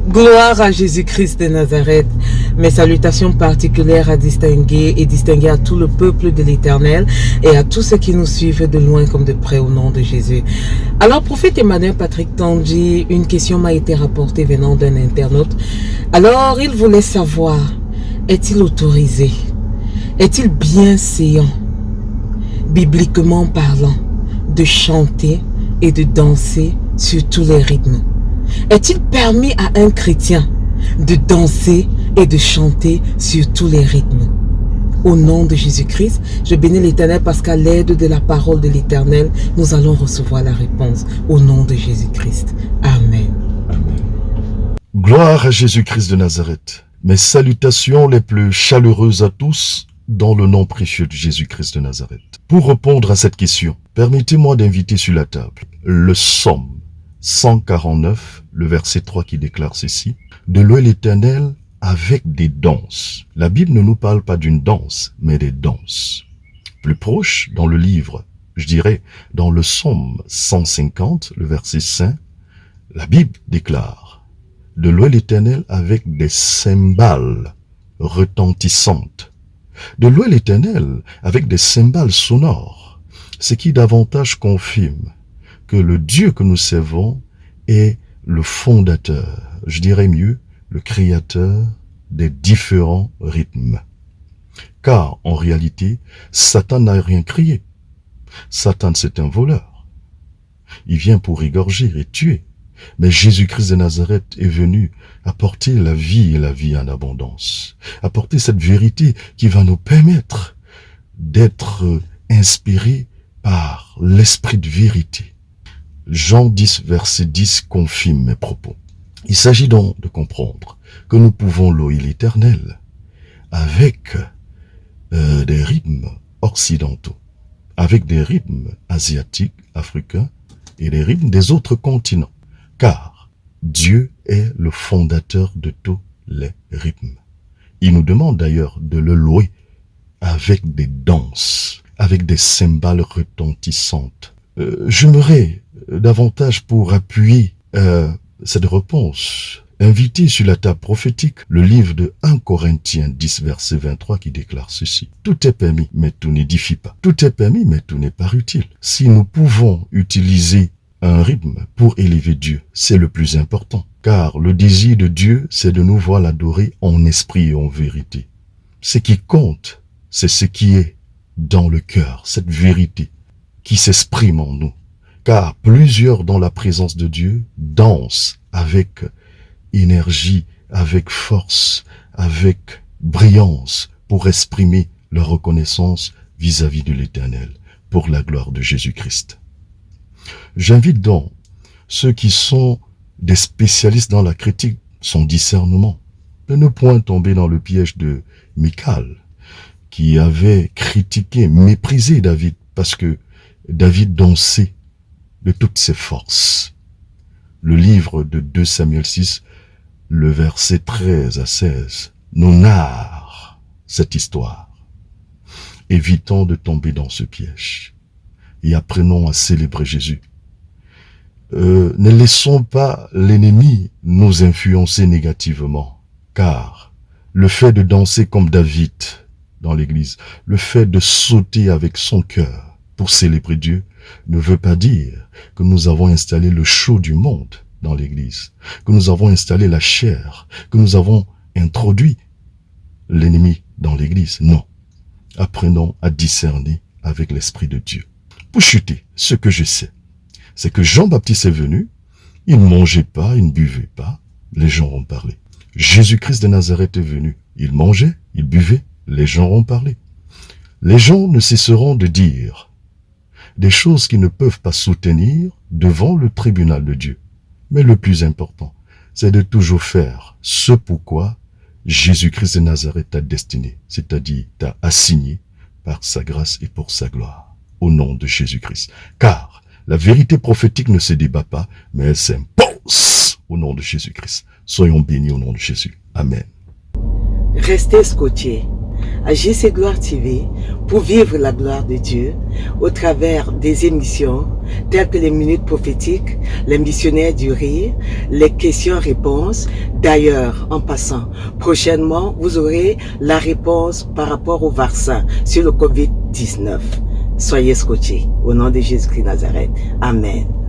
Gloire à Jésus-Christ de Nazareth. Mes salutations particulières à distinguer à tout le peuple de l'Éternel et à tous ceux qui nous suivent de loin comme de près au nom de Jésus. Alors, prophète Emmanuel Patrick Tandji, une question m'a été rapportée venant d'un internaute. Alors, il voulait savoir, est-il autorisé, est-il bienséant, bibliquement parlant, de chanter et de danser sur tous les rythmes? Est-il permis à un chrétien de danser et de chanter sur tous les rythmes? Au nom de Jésus-Christ, je bénis l'Éternel parce qu'à l'aide de la parole de l'Éternel, nous allons recevoir la réponse. Au nom de Jésus-Christ. Amen. Gloire à Jésus-Christ de Nazareth. Mes salutations les plus chaleureuses à tous dans le nom précieux de Jésus-Christ de Nazareth. Pour répondre à cette question, permettez-moi d'inviter sur la table le psaume 149, le verset 3 qui déclare ceci: de louer l'Éternel avec des danses. La Bible ne nous parle pas d'une danse, mais des danses. Plus proche, dans le livre, je dirais, dans le psaume 150, le verset 5, la Bible déclare de louer l'Éternel avec des cymbales retentissantes. De louer l'Éternel avec des cymbales sonores, ce qui davantage confirme que le Dieu que nous servons est le fondateur, je dirais mieux, le créateur des différents rythmes. Car, en réalité, Satan n'a rien créé. Satan, c'est un voleur. Il vient pour égorger et tuer. Mais Jésus-Christ de Nazareth est venu apporter la vie et la vie en abondance. Apporter cette vérité qui va nous permettre d'être inspirés par l'esprit de vérité. Jean 10, verset 10 confirme mes propos. Il s'agit donc de comprendre que nous pouvons louer l'Éternel avec des rythmes occidentaux, avec des rythmes asiatiques, africains et des rythmes des autres continents, car Dieu est le fondateur de tous les rythmes. Il nous demande d'ailleurs de le louer avec des danses, avec des cymbales retentissantes. J'aimerais davantage pour appuyer cette réponse, inviter sur la table prophétique le livre de 1 Corinthiens 10, verset 23 qui déclare ceci: tout est permis, mais tout n'édifie pas. Tout est permis, mais tout n'est pas utile. Si nous pouvons utiliser un rythme pour élever Dieu, c'est le plus important. Car le désir de Dieu, c'est de nous voir l'adorer en esprit et en vérité. Ce qui compte, c'est ce qui est dans le cœur, cette vérité qui s'exprime en nous. Car plusieurs dans la présence de Dieu dansent avec énergie, avec force, avec brillance pour exprimer leur reconnaissance vis-à-vis de l'Éternel pour la gloire de Jésus-Christ. J'invite donc ceux qui sont des spécialistes dans la critique, son discernement, de ne point tomber dans le piège de Michal, qui avait critiqué, méprisé David parce que David dansait de toutes ses forces. Le livre de 2 Samuel 6, le verset 13 à 16, nous narre cette histoire. Évitons de tomber dans ce piège et apprenons à célébrer Jésus. Ne laissons pas l'ennemi nous influencer négativement, car le fait de danser comme David dans l'église, le fait de sauter avec son cœur pour célébrer Dieu, ne veut pas dire que nous avons installé le show du monde dans l'église, que nous avons installé la chair, que nous avons introduit l'ennemi dans l'église. Non. Apprenons à discerner avec l'Esprit de Dieu. Pour chuter, ce que je sais, c'est que Jean-Baptiste est venu, il ne mangeait pas, il ne buvait pas, les gens ont parlé. Jésus-Christ de Nazareth est venu, il mangeait, il buvait, les gens ont parlé. Les gens ne cesseront de dire des choses qui ne peuvent pas soutenir devant le tribunal de Dieu. Mais le plus important, c'est de toujours faire ce pourquoi Jésus-Christ de Nazareth t'a destiné, c'est-à-dire t'a assigné par sa grâce et pour sa gloire, au nom de Jésus-Christ. Car la vérité prophétique ne se débat pas, mais elle s'impose au nom de Jésus-Christ. Soyons bénis au nom de Jésus. Amen. Restez scotchés à JC Gloire TV pour vivre la gloire de Dieu au travers des émissions, tels que les minutes prophétiques, les missionnaires du rire, les questions-réponses. D'ailleurs, en passant, prochainement, vous aurez la réponse par rapport au vaccin sur le Covid-19. Soyez scotchés. Au nom de Jésus-Christ Nazareth. Amen.